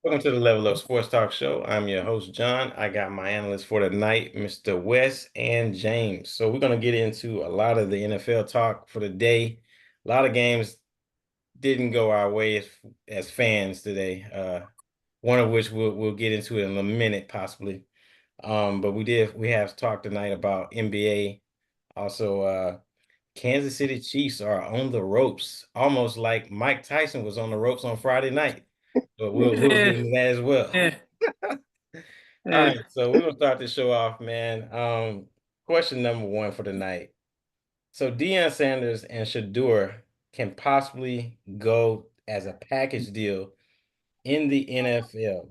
Welcome to the Level Up Sports Talk Show. I'm your host, John. I got my analyst for tonight, Mr. Wes and James. So we're going to get into a lot of the NFL talk for the day. A lot of games didn't go our way as fans today. One of which we'll get into in a minute, possibly. But we have talked tonight about NBA. Also, Kansas City Chiefs are on the ropes, almost like Mike Tyson was on the ropes on Friday night. But we'll get Eh, into that as well. eh, All eh. right, so we're gonna start the show off, man. Question number one for the night. So Deion Sanders and Shador can possibly go as a package deal in the NFL.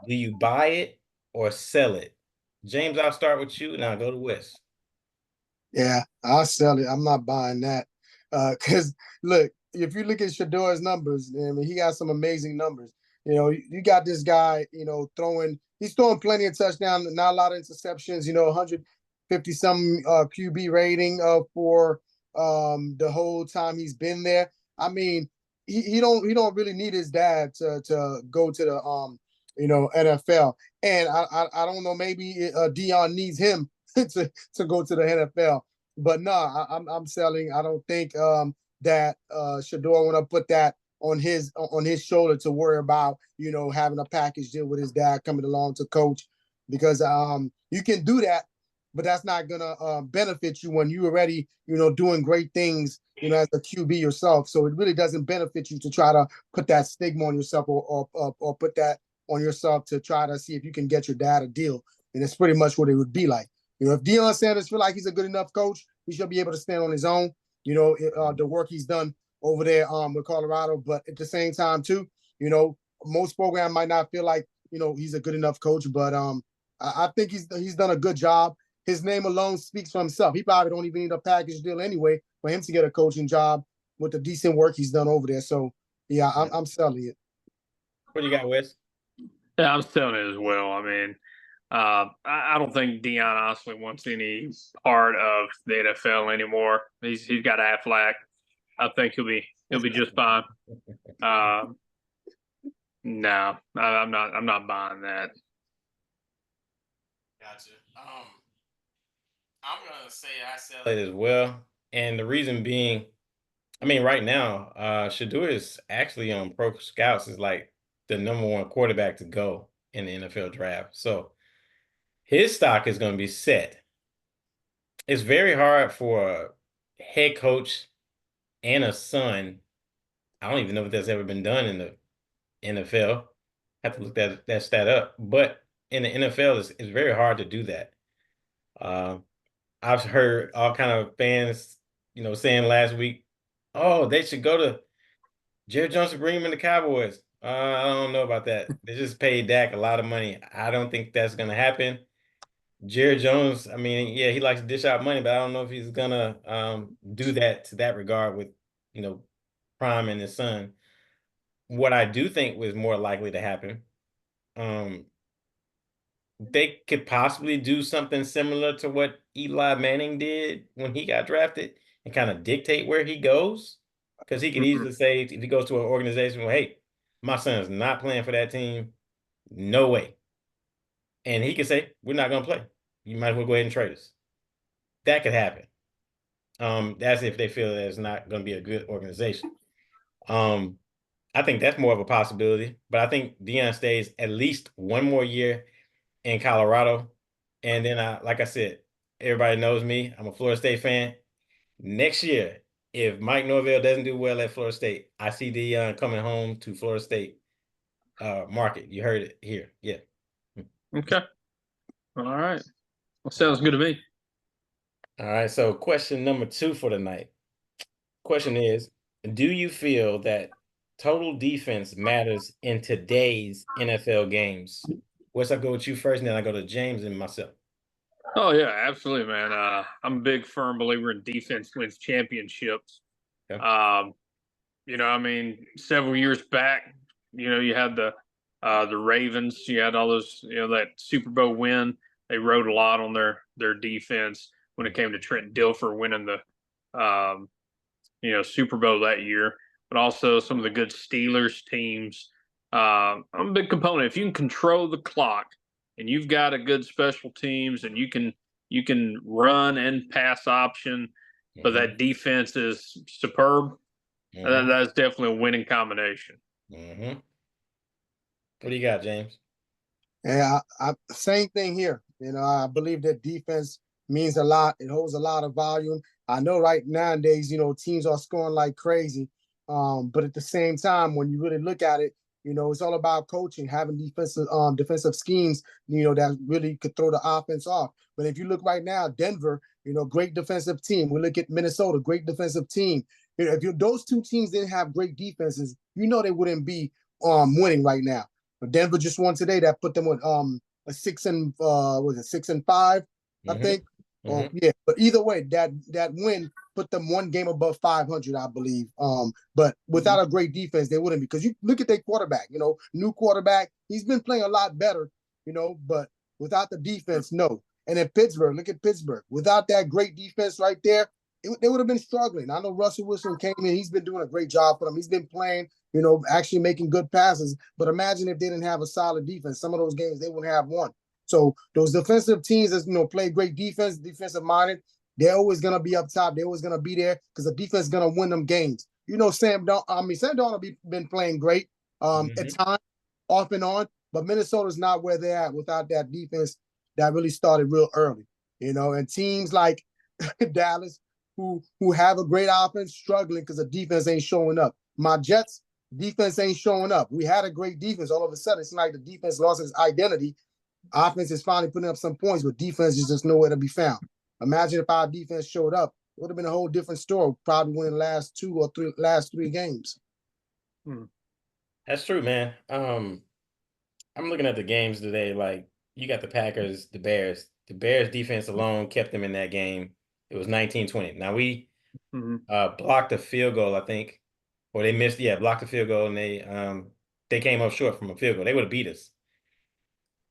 Do you buy it or sell it? James, I'll start with you, and I'll go to Wes. Yeah, I'll sell it. I'm not buying that. Because look, if you look at Shador's numbers, I mean, he got some amazing numbers. You got this guy, he's throwing plenty of touchdowns, not a lot of interceptions, 150 some QB rating for the whole time he's been there. I mean, he don't really need his dad to go to the NFL. And I don't know, maybe Dion needs him to go to the NFL. But no, I'm selling. I don't think that Shador want to put that on his shoulder to worry about having a package deal with his dad coming along to coach, because you can do that, but that's not gonna benefit you when you already doing great things as a QB yourself. So it really doesn't benefit you to try to put that stigma on yourself, or put that on yourself to try to see if you can get your dad a deal. And it's pretty much what it would be like. If Deion Sanders feel like he's a good enough coach, he should be able to stand on his own. The work he's done over there with Colorado, but at the same time too, most program might not feel like he's a good enough coach, but I think he's done a good job. His name alone speaks for himself. He probably don't even need a package deal anyway for him to get a coaching job with the decent work he's done over there. So yeah, I'm selling it. What do you got, Wes? Yeah, I'm selling it as well. I mean, I don't think Dion honestly wants any part of the NFL anymore. He's got Aflac. I think he'll be just fine. Uh, no, I'm not buying that. Gotcha. I'm gonna say I sell it as well, and the reason being, I mean, right now, Shador is actually on Pro Scouts is like the number one quarterback to go in the NFL draft. So his stock is going to be set. It's very hard for a head coach and a son. I don't even know if that's ever been done in the NFL. Have to look that stat up. But in the NFL, it's very hard to do that. Uh, I've heard all kind of fans, saying last week, oh, they should go to Jerry Jones to bring him in the Cowboys. I don't know about that. They just paid Dak a lot of money. I don't think that's going to happen. Jerry Jones, I mean, yeah, he likes to dish out money, but I don't know if he's gonna do that to that regard with, you know, Prime and his son. What I do think was more likely to happen, um, they could possibly do something similar to what Eli Manning did when he got drafted and kind of dictate where he goes. Because he could Mhm. easily say, if he goes to an organization, well, hey, my son's not playing for that team, no way. And he could say, we're not going to play. You might as well go ahead and trade us. That could happen. That's if they feel that it's not going to be a good organization. Um, I think that's more of a possibility, but I think Dion stays at least one more year in Colorado. And then like I said, everybody knows me. I'm a Florida State fan. Next year, if Mike Norvell doesn't do well at Florida State, I see Dion coming home to Florida State market. You heard it here. Yeah. Okay. All right. Well, sounds good to me. All right. So question number two for the night. Question is, do you feel that total defense matters in today's NFL games? What's I go with you first, and then I go to James and myself. Oh yeah, absolutely, man. I'm a big firm believer in defense wins championships. Okay. Um, I mean, several years back, you had the Ravens, you had all those, that Super Bowl win. They rode a lot on their defense when it came to Trent Dilfer winning the Super Bowl that year, but also some of the good Steelers teams I'm a big component. If you can control the clock and you've got a good special teams and you can run and pass option, but Mhm, that defense is superb, mhm, that's definitely a winning combination. mhm. What do you got, James? Yeah, same thing here. I believe that defense means a lot. It holds a lot of volume. I know right nowadays, teams are scoring like crazy. But at the same time, when you really look at it, it's all about coaching, having defensive schemes, that really could throw the offense off. But if you look right now, Denver, great defensive team. We look at Minnesota, great defensive team. If those two teams didn't have great defenses, they wouldn't be winning right now. But Denver just won today. That put them with a 6-5, I Mhm, think. Oh mhm, yeah, but either way, that win put them one game above 500, I believe. But without a great defense, they wouldn't be. Because you look at their quarterback. New quarterback. He's been playing a lot better. But without the defense, no. And in Pittsburgh, look at Pittsburgh. Without that great defense right there, they would have been struggling. I know Russell Wilson came in. He's been doing a great job for them. He's been playing actually making good passes. But imagine if they didn't have a solid defense. Some of those games they wouldn't have won. So those defensive teams that play great defense, defensive minded, they're always gonna be up top. They're always gonna be there because the defense is gonna win them games. Sam Darnold been playing great at mhm. times, off and on, but Minnesota's not where they're at without that defense that really started real early. And teams like Dallas who have a great offense struggling because the defense ain't showing up. My Jets, defense ain't showing up. We had a great defense. All of a sudden, it's like the defense lost its identity. Offense is finally putting up some points, but defense is just nowhere to be found. Imagine if our defense showed up. It would have been a whole different story, probably winning the last three games. Hmm. That's true, man. I'm looking at the games today. Like you got the Packers, the Bears. The Bears defense alone kept them in that game. It was 19-20. Now we Mhm. blocked a field goal, I think, or they missed. Yeah, blocked a field goal, and they came up short from a field goal. They would have beat us.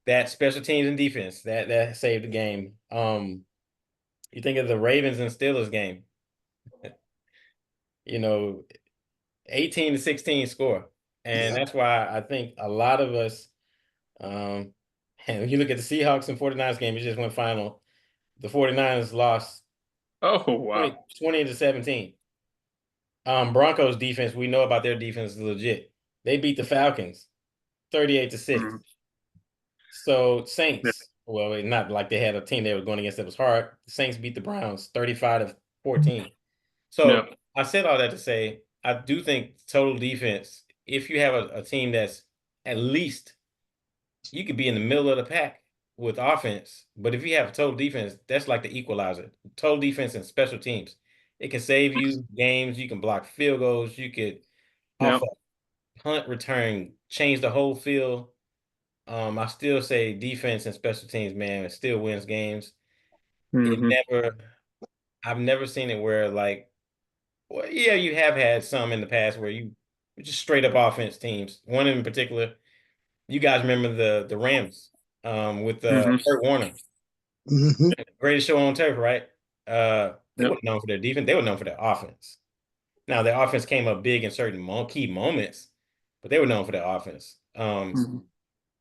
That special teams and defense that saved the game. You think of the Ravens and Steelers game. You know, 18-16 score, and Yeah. that's why I think a lot of us. Um, and when you look at the Seahawks and 49ers game, it just went final. The 49ers lost Oh wow. 20-17. Broncos defense, we know about their defense is legit. They beat the Falcons 38-6. Mhm. So Yeah. Saints, well, not like they had a team they were going against that was hard. The Saints beat the Browns 35-14. Yeah. So I said all that to say I do think total defense, if you have a team that's at least you could be in the middle of the pack with offense, but if you have a total defense, that's like the equalizer. Total defense and special teams. It can save you games. You can block field goals. You could Yeah. off a punt return change the whole field. I still say defense and special teams, man, it still wins games. It Hmm. never, I've never seen it where like, well, yeah, you have had some in the past where you just straight up offense teams. One in particular, you guys remember the Rams with Hmm. Kurt Warner. Mm-hmm. Greatest show on turf, right? They Yep. weren't known for their defense. They were known for their offense. Now, their offense came up big in certain key moments, but they were known for their offense. Mhm.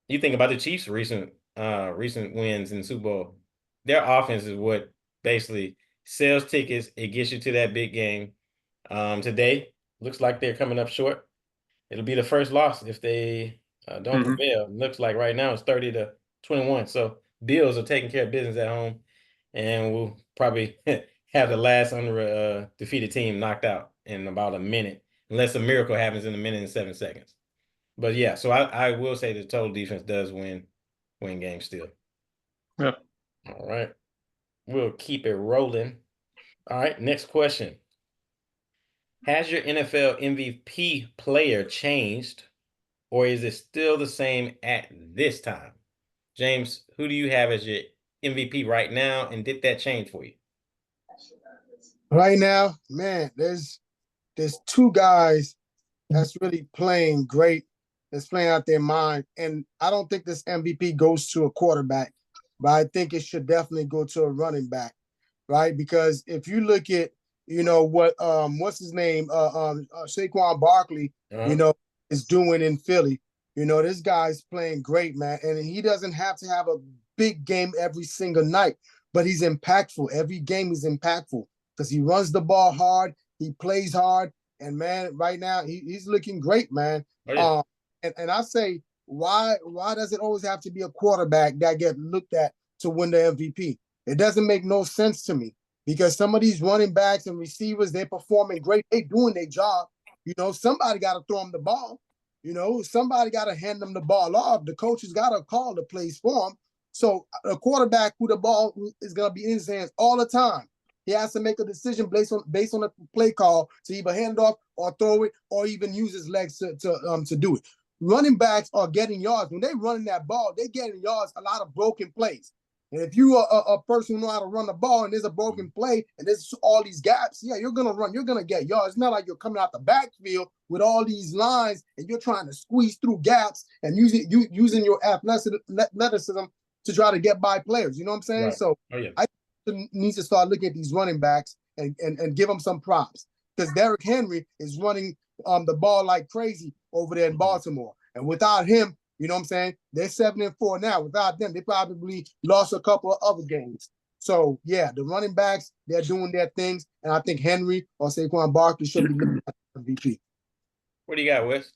You think about the Chiefs' recent wins in the Super Bowl. Their offense is what basically sells tickets. It gets you to that big game. Today looks like they're coming up short. It'll be the first loss if they don't Mhm. prevail. Looks like right now it's 30-21. So Bills are taking care of business at home, and we'll probably have the last defeated team knocked out in about a minute, unless a miracle happens in a minute and 7 seconds. But yeah, so I will say the total defense does win games still. Yeah. All right, we'll keep it rolling. All right, next question. Has your NFL MVP player changed, or is it still the same at this time? James, who do you have as your MVP right now, and did that change for you? Right now, man, there's two guys that's really playing great, that's playing out their mind. And I don't think this MVP goes to a quarterback, but I think it should definitely go to a running back, right? Because if you look at, what's his name, Saquon Barkley, Uh-huh. is doing in Philly. This guy's playing great, man. And he doesn't have to have a big game every single night, but he's impactful. Every game is impactful because he runs the ball hard, he plays hard, and man, right now he's looking great, man. Oh, yeah. And I say, why does it always have to be a quarterback that get looked at to win the MVP? It doesn't make no sense to me because some of these running backs and receivers, they're performing great. They're doing their job. Somebody got to throw them the ball. Somebody got to hand them the ball off. The coach has got to call the plays for him. So a quarterback who the ball is going to be in his hands all the time, he has to make a decision based on the play call to either hand off or throw it or even use his legs to do it. Running backs are getting yards. When they're running that ball, they're getting yards, a lot of broken plays. And if you are a person who know how to run the ball and there's a broken play and there's all these gaps, yeah, you're going to run. You're going to get yards. It's not like you're coming out the backfield with all these lines and you're trying to squeeze through gaps and using your athleticism to try to get by players. You know what I'm saying? Right. So yeah. I need to start looking at these running backs and give them some props because Derrick Henry is running the ball like crazy over there in Baltimore. And without him, you know what I'm saying? They're 7-4 now. Without them, they probably lost a couple of other games. So, yeah, the running backs, they're doing their things. And I think Henry or Saquon Barkley should be looking at MVP. What do you got, Wes?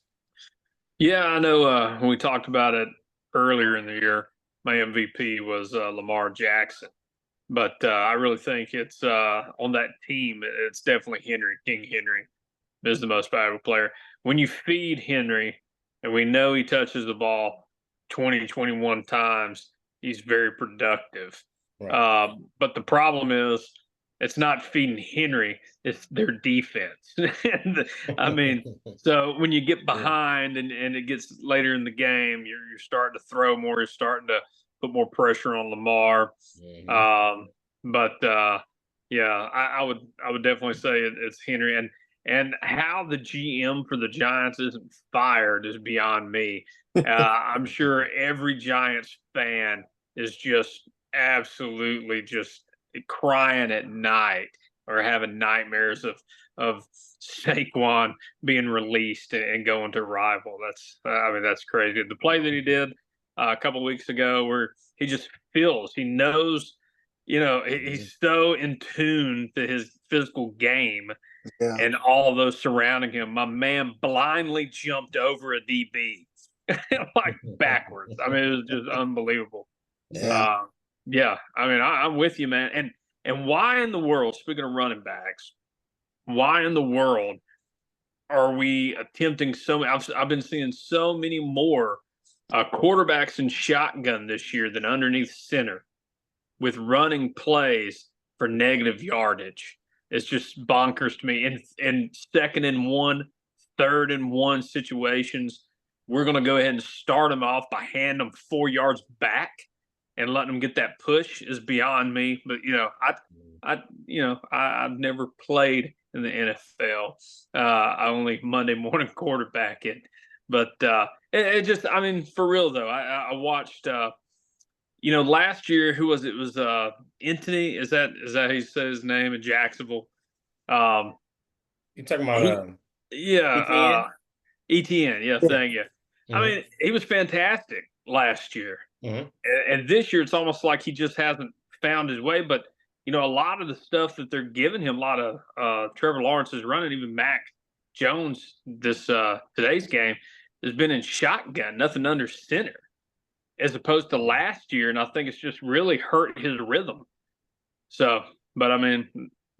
Yeah, I know when we talked about it earlier in the year, my MVP was Lamar Jackson. But I really think it's on that team, it's definitely Henry. King Henry is the most valuable player. When you feed Henry, and we know he touches the ball 20, 21 times, he's very productive. Right. But the problem is it's not feeding Henry, it's their defense. I mean, so when you get behind and it gets later in the game, you're starting to throw more, you're starting to put more pressure on Lamar. But yeah, I would definitely say it's Henry. And how the GM for the Giants isn't fired is beyond me. I'm sure every Giants fan is just absolutely just crying at night or having nightmares of Saquon being released and going to rival. That's crazy. The play that he did a couple of weeks ago where he just feels, he knows, he's so in tune to his physical game. Yeah. And all those surrounding him. My man blindly jumped over a DB like backwards. I mean, it was just unbelievable. Yeah. Yeah. I mean, I'm with you, man. And why in the world, speaking of running backs, why in the world are we attempting so many? I've been seeing so many more quarterbacks in shotgun this year than underneath center with running plays for negative yardage. It's just bonkers to me. In 2nd and 1, 3rd and 1 situations, we're going to go ahead and start them off by handing them 4 yards back and letting them get that push is beyond me. But I've never played in the NFL. I only Monday morning quarterback it. But it just, I mean, for real though, I watched. Last year, who was it? It was Anthony. Is that how you say his name in Jacksonville? You're talking about ETN? ETN. Yeah, thank you. I mean, he was fantastic last year, and this year it's almost like he just hasn't found his way. But a lot of the stuff that they're giving him, a lot of Trevor Lawrence is running, even Mac Jones this today's game has been in shotgun, nothing under center, as opposed to last year, and I think it's just really hurt his rhythm. So, but I mean,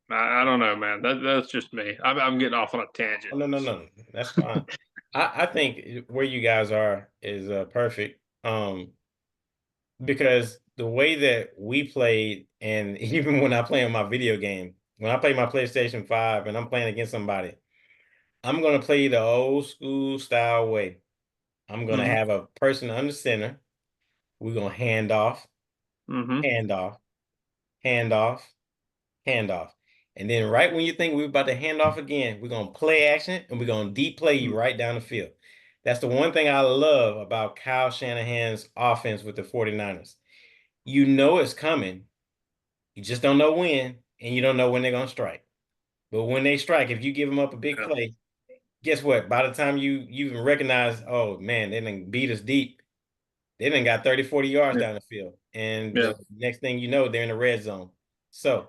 I don't know, man. That's just me. I'm getting off on a tangent. Oh, no. That's fine. I think where you guys are is perfect. Because the way that we played, and even when I play on my video game, when I play my PlayStation 5 and I'm playing against somebody, I'm going to play the old school style way. I'm going to have a person under center. We're going to hand off, hand off, hand off, hand off. And then right when you think we're about to hand off again, we're going to play action and we're going to deep play you right down the field. That's the one thing I love about Kyle Shanahan's offense with the 49ers. You know it's coming. You just don't know when, and you don't know when they're going to strike. But when they strike, if you give them up a big play, guess what? By the time you even recognize, oh man, they done beat us deep. They done got 30, 40 yards Yeah. down the field. And Yeah. the next thing you know, they're in the red zone. So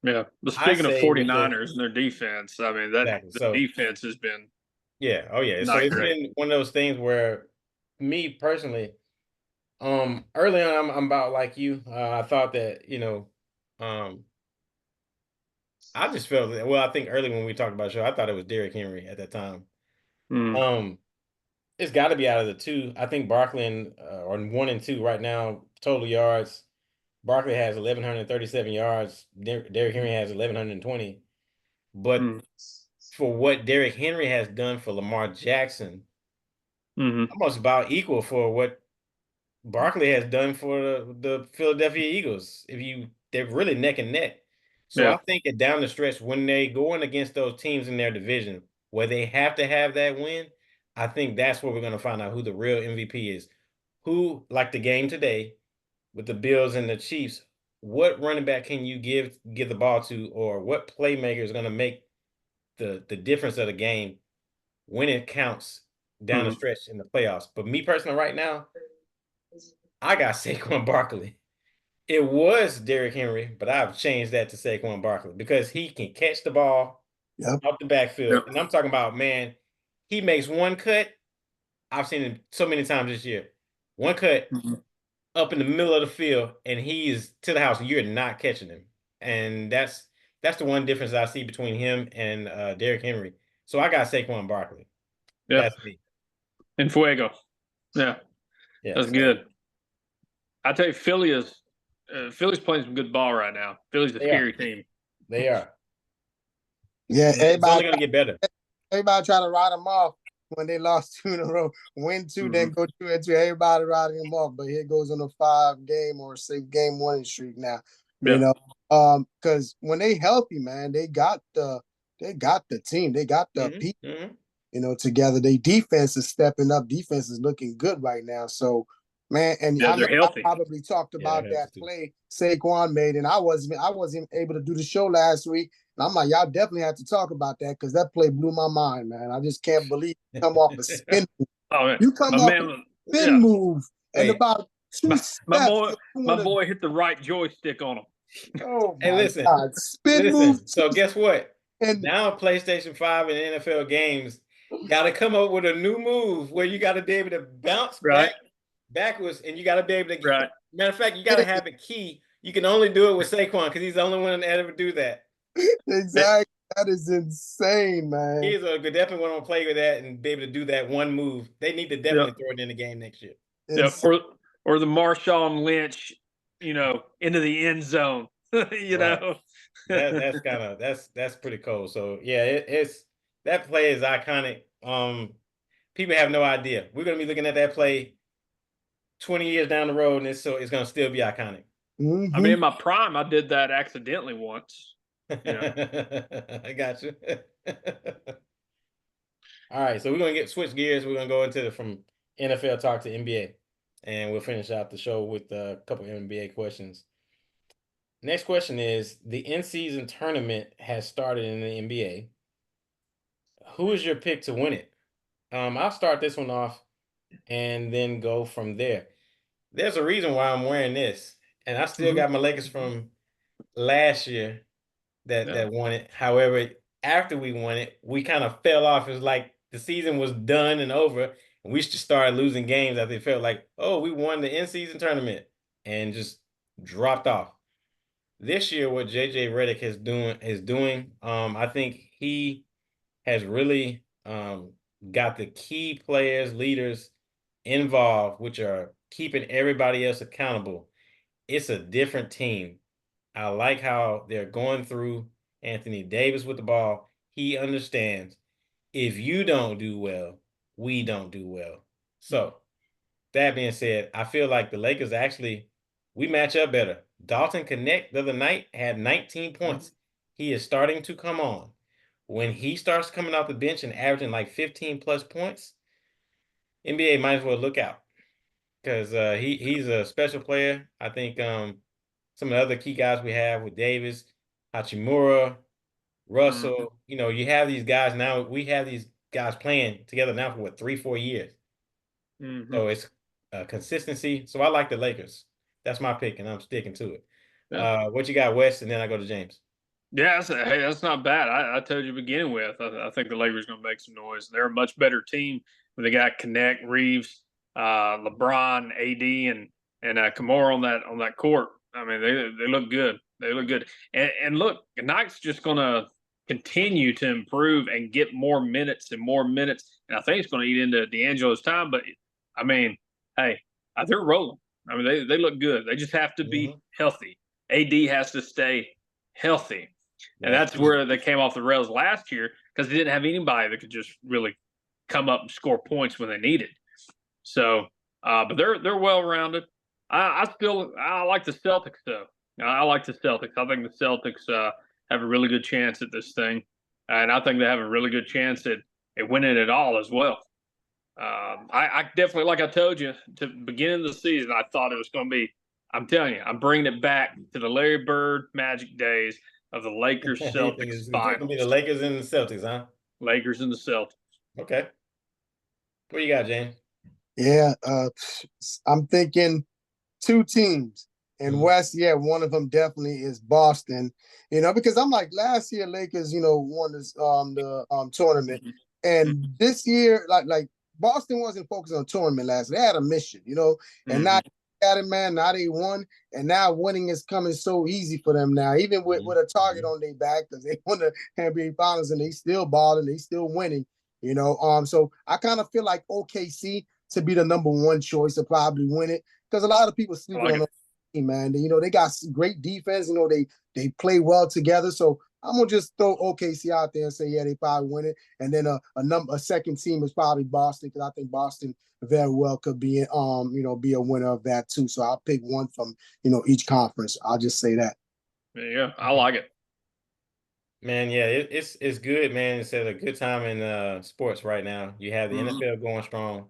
Yeah. But I speaking of say we look 49ers and their defense, I mean, that exactly. the So defense has been yeah, oh yeah. So not it's great. been one of those things where me personally, early on I'm about like you. I thought that, um I just felt that, well, I think early when we talked about the show, I thought it was Derrick Henry at that time. Mm, Um, it's got to be out of the two. I think Barkley are 1 and 2 right now, total yards. Barkley has 1,137 yards. Derrick Henry has 1,120. But mm, for what Derrick Henry has done for Lamar Jackson, mm-hmm. almost about equal for what Barkley has done for the Philadelphia Eagles. They're really neck and neck. So Yeah. I think that down the stretch, when they going against those teams in their division where they have to have that win, I think that's where we're going to find out who the real MVP is. Who, like the game today with the Bills and the Chiefs, what running back can you give the ball to, or what playmaker is going to make the difference of the game when it counts down the Mm-hmm. stretch in the playoffs? But me personally, right now, I got Saquon Barkley. It was Derrick Henry, but I've changed that to Saquon Barkley because he can catch the ball Yep. off the backfield. Yep. And I'm talking about, man, he makes one cut. I've seen him so many times this year. One cut Mm-hmm. up in the middle of the field, and he is to the house. You're not catching him. And that's the one difference I see between him and Derrick Henry. So I got Saquon Barkley. Yeah. That's me. And Fuego. Yeah. Yeah. That's So good. I tell you, Philly's playing some good ball right now. Philly's a they are. scary team. They are. Yeah, And it's only going to get better. everybody try to write them off when they lost 2 in a row. Win 2, Mm-hmm. then go 2-2. Everybody writing them off. But here goes on a 5-game or 6-game winning streak now. Yeah. You know, because when they healthy, man, they got the team, they got the people, together. Their defense is stepping up. Defense is looking good right now. So, man, and Yeah, I know they're I healthy. probably talked Yeah, about they're that healthy too. play Saquon made, and I wasn't able to do the show last week. And I'm like, y'all definitely have to talk about that because that play blew my mind, man. I just can't believe you come off a spin move. Oh, man. You come My off a man, spin yeah. move and Wait, about 2 steps. My boy hit the right joystick on him. Oh hey, my God. Spin move. So guess what? And Now PlayStation 5 and NFL games got to come up with a new move where you got to be able to bounce Right. backwards, and you got to be able to get. Right. Matter of fact, you got to have a key. You can only do it with Saquon because he's the only one that ever do that. exactly. That is insane, man. He's definitely want to play with that and be able to do that one move. They need to definitely throw it in the game next year. Yeah. Or the Marshawn Lynch, into the end zone. Know. That's pretty cool. So yeah, it's that play is iconic. People have no idea. We're gonna be looking at that play 20 years down the road, and it's gonna still be iconic. Mm-hmm. I mean, in my prime, I did that accidentally once. I got you. All right, so we're gonna switch gears. We're gonna go into from NFL talk to NBA, and we'll finish out the show with a couple of NBA questions. Next question is: the in-season tournament has started in the NBA. Who is your pick to win it? I'll start this one off and then go from there. There's a reason why I'm wearing this, and I still got my Lakers from last year that won it. However, after we won it, we kind of fell off. It was like the season was done and over, and we just started losing games after it felt like, oh, we won the in-season tournament, and just dropped off. This year, what JJ Redick is doing, I think he has really got the key players, leaders involved, which are keeping everybody else accountable. It's a different team. I like how they're going through Anthony Davis with the ball. He understands if you don't do well, we don't do well. So that being said, I feel like the Lakers actually we match up better. Dalton Connect the other night had 19 points. He is starting to come on. When he starts coming off the bench and averaging like 15 plus points, NBA might as well look out because he's a special player. I think some of the other key guys we have with Davis, Hachimura, Russell. You have these guys now. We have these guys playing together now for what, 3-4 years. So it's consistency. So I like the Lakers. That's my pick, and I'm sticking to it. Yeah. What you got, West, and then I go to James. Yeah, hey, that's not bad. I told you beginning with. I think the Lakers going to make some noise. They're a much better team when they got Connect, Reeves, LeBron, AD, and Kamara on that court. I mean, they look good. They look good. And look, the Knight's just going to continue to improve and get more minutes and more minutes. And I think it's going to eat into D'Angelo's time. But I mean, hey, they're rolling. I mean, they look good. They just have to be healthy. AD has to stay healthy. And that's where they came off the rails last year because they didn't have anybody that could just really come up and score points when they needed. So, but they're well rounded. I like the Celtics though. I like the Celtics. I think the Celtics have a really good chance at this thing, and I think they have a really good chance at winning it all as well. I definitely, like I told you, to the beginning of the season, I thought it was going to be. I'm telling you, I'm bringing it back to the Larry Bird Magic days of the Lakers Celtics It's finals. going to be the Lakers and the Celtics, huh? Lakers and the Celtics. Okay. What you got, James? Yeah, I'm thinking 2 teams. And West, yeah, one of them definitely is Boston. Because I'm like last year Lakers, won this the tournament, and this year like Boston wasn't focused on tournament last year. They had a mission, and now got it, man. Now they won, and now winning is coming so easy for them now, even with a target on their back because they won the NBA Finals and they still balling, they still winning. So I kind of feel like OKC to be the number 1 choice to probably win it because a lot of people sleeping on them, man. They got great defense. They play well together. So I'm gonna just throw OKC out there and say, yeah, they probably win it. And then a second team is probably Boston because I think Boston very well could be be a winner of that too. So I'll pick one from each conference. I'll just say that. Yeah, I like it. Man, yeah, it's good, man. It's at a good time in sports right now. You have the NFL going strong.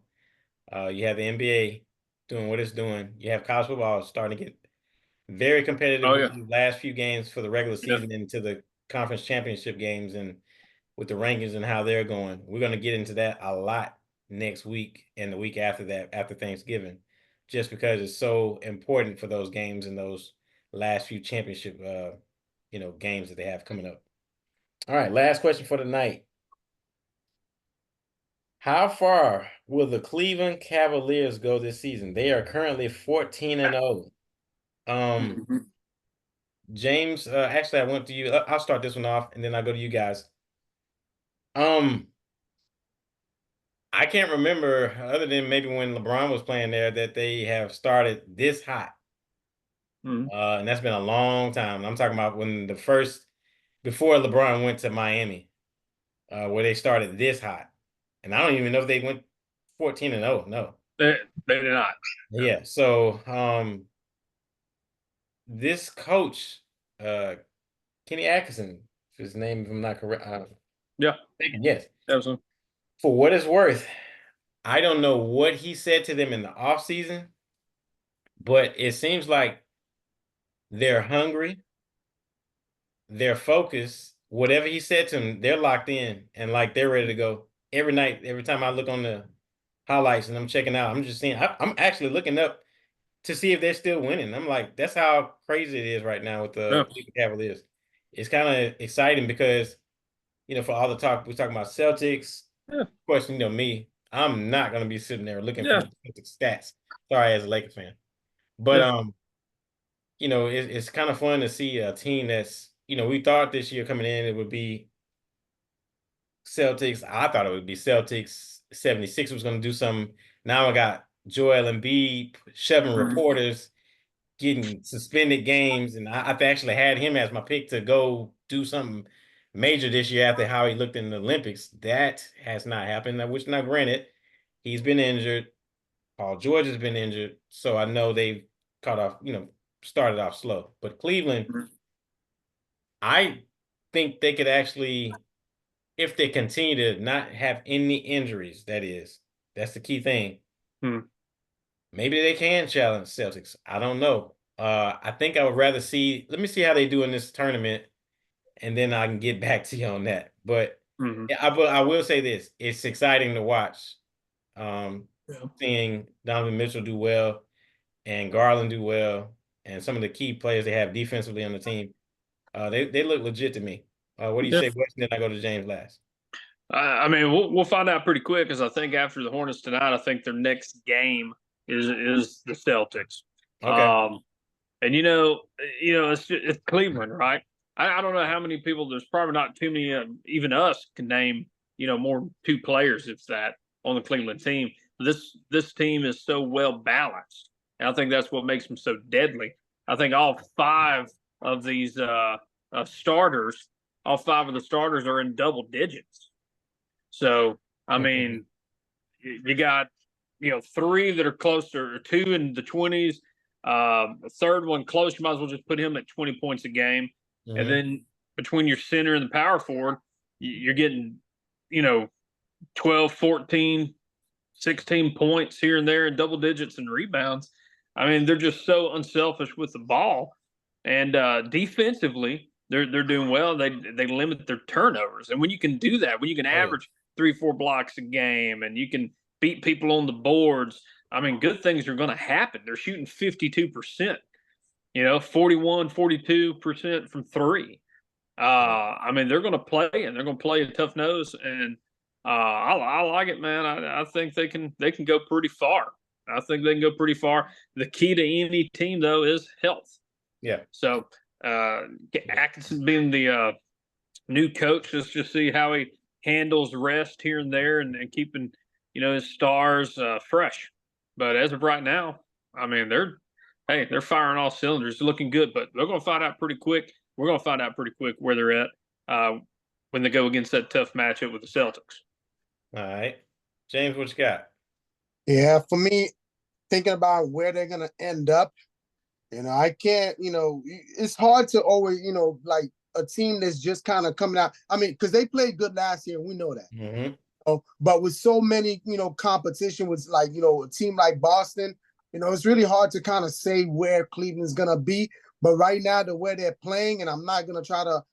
You have the NBA doing what it's doing. You have college football starting to get very competitive with the last few games for the regular season into the conference championship games and with the rankings and how they're going. We're going to get into that a lot next week and the week after that, after Thanksgiving, just because it's so important for those games and those last few championship, games that they have coming up. All right, last question for the night. How far will the Cleveland Cavaliers go this season? They are currently 14-0. James, actually, I went to you. I'll start this one off, and then I'll go to you guys. I can't remember, other than maybe when LeBron was playing there, that they have started this hot. And that's been a long time. I'm talking about before LeBron went to Miami, where they started this hot. And I don't even know if they went 14-0. No. They did not. Yeah. So this coach, Kenny Atkinson, his name, if I'm not correct. Yeah. Yes. Absolutely. For what it's worth, I don't know what he said to them in the offseason, but it seems like they're hungry, they're focused. Whatever he said to them, they're locked in and like they're ready to go every night. Every time I look on the highlights and I'm checking out, I'm just seeing. I'm actually looking up to see if they're still winning. I'm like, that's how crazy it is right now with the Cleveland Cavaliers. It's kind of exciting because, for all the talk, we're talking about Celtics. Yeah. Of course, me, I'm not going to be sitting there looking for the Celtics stats. Sorry, as a Lakers fan. But, it's kind of fun to see a team that's, we thought this year coming in, it would be Celtics. I thought it would be Celtics. 76 was going to do something. Now I got Joel Embiid shoving reporters, getting suspended games, and I've actually had him as my pick to go do something major this year after how he looked in the Olympics. That has not happened. Which, now granted, he's been injured. Paul George has been injured, so I know they've started off slow. But Cleveland, I think they could actually, if they continue to not have any injuries, that's the key thing. Maybe they can challenge Celtics. I don't know. I think I would rather let me see how they do in this tournament, and then I can get back to you on that. But Mhm. Yeah, I will say this: it's exciting to watch, Yeah. seeing Donovan Mitchell do well and Garland do well, and some of the key players they have defensively on the team. They look legit to me. What do you Yeah. say, Weston? Then I go to James last. I mean, we'll find out pretty quick because I think after the Hornets tonight, I think their next game is the Celtics. Okay. Um, and it's Cleveland, right? I don't know how many people. There's probably not too many. Even us can name more than two players, if that, on the Cleveland team. This team is so well balanced, and I think that's what makes them so deadly. I think all five of these starters, all five of the starters are in double digits. So I mean, you got three that are closer, two in the 20s. A third one close, you might as well just put him at 20 points a game. And Mhm. then between your center and the power forward, you're getting, you know, 12, 14, 16 points here and there, and double digits and rebounds. I mean, they're just so unselfish with the ball. And defensively, they're doing well. They limit their turnovers. And when you can do that, when you can Oh yeah. average 3-4 blocks a game and you can beat people on the boards, I mean, good things are going to happen. They're shooting 52%, 41, 42% from three. Yeah. I mean, they're going to play and they're going to play a tough nose. And I like it, man. I think they can go pretty far. I think they can go pretty far. The key to any team, though, is health. Yeah. So Atkinson being the new coach, let's just see how he handles rest here and there and keeping his stars fresh. But as of right now, I mean they're firing all cylinders, looking good. But they're going to find out pretty quick. We're going to find out pretty quick where they're at when they go against that tough matchup with the Celtics. All right, James, what you got? Yeah, for me, thinking about where they're gonna end up, I can't, it's hard to always, like a team that's just kind of coming out. I mean, because they played good last year, we know that. Mm-hmm. But with so many, competition with like, a team like Boston, it's really hard to kind of say where Cleveland's gonna be. But right now, the way they're playing, and I'm not gonna try to,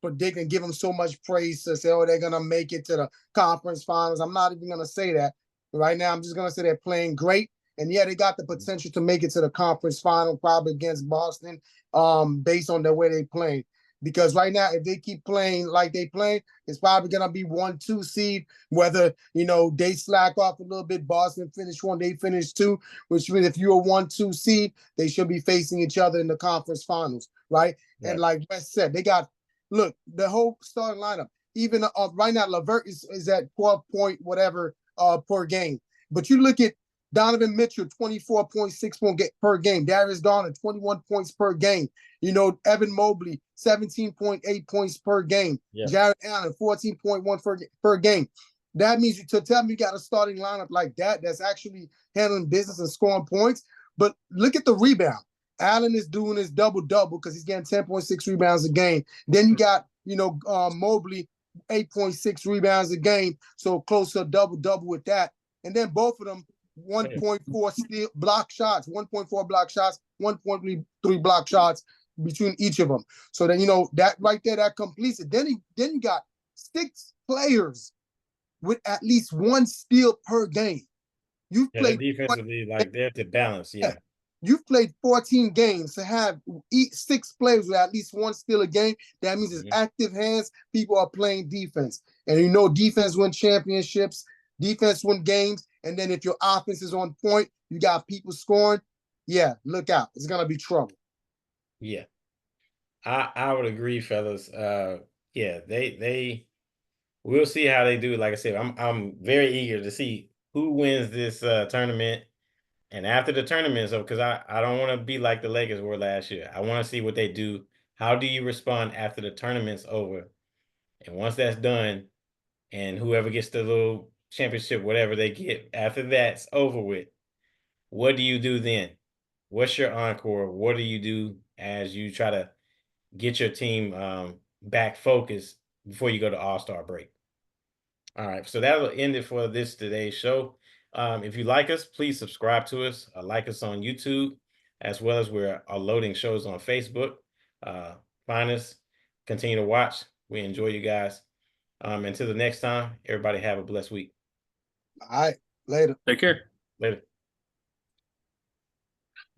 predict and give them so much praise to say, oh, they're gonna make it to the conference finals. I'm not even gonna say that. Right now, I'm just gonna say they're playing great. And yeah, they got the potential to make it to the conference final, probably against Boston, based on the way they play. Because right now, if they keep playing like they play, it's probably gonna be 1-2 seed. Whether they slack off a little bit, Boston finish one, they finish two. Which means if you're a 1-2 seed, they should be facing each other in the conference finals, right? Right. And like Wes said, they got the whole starting lineup. Even right now, Levert is at 12 point whatever per game. But you look at Donovan Mitchell, 24.6 points per game. Darius Garland, 21 points per game. Evan Mobley, 17.8 points per game. Yeah. Jared Allen, 14.1 per game. That means to tell me you got a starting lineup like that that's actually handling business and scoring points. But look at the rebound. Allen is doing his double-double because he's getting 10.6 rebounds a game. Then you got, Mobley, 8.6 rebounds a game. So close to a double-double with that. And then both of them, 1.4 steal block shots, 1.4 block shots, 1.3 block shots between each of them. So then that right there that completes it. Then you got 6 players with at least 1 steal per game. You've Yeah, played defensively, like they're to balance. Yeah. You've played 14 games to have 6 players with at least 1 steal a game. That means it's active hands. People are playing defense, and defense win championships. Defense win games. And then if your offense is on point, you got people scoring. Yeah, look out. It's gonna be trouble. Yeah. I would agree, fellas. Yeah, they we'll see how they do. Like I said, I'm very eager to see who wins this tournament. And after the tournament, so because I don't want to be like the Lakers were last year. I want to see what they do. How do you respond after the tournament's over? And once that's done, and whoever gets the little championship, whatever they get after that's over with, what do you do then? What's your encore? What do you do as you try to get your team back focused before you go to All-Star break? All right, so that'll end it for today's show. If you like us, please subscribe to us, like us on YouTube, as well as we're loading shows on Facebook. Find us, continue to watch. We enjoy you guys. Until the next time, everybody have a blessed week. All right, later. Take care. Later.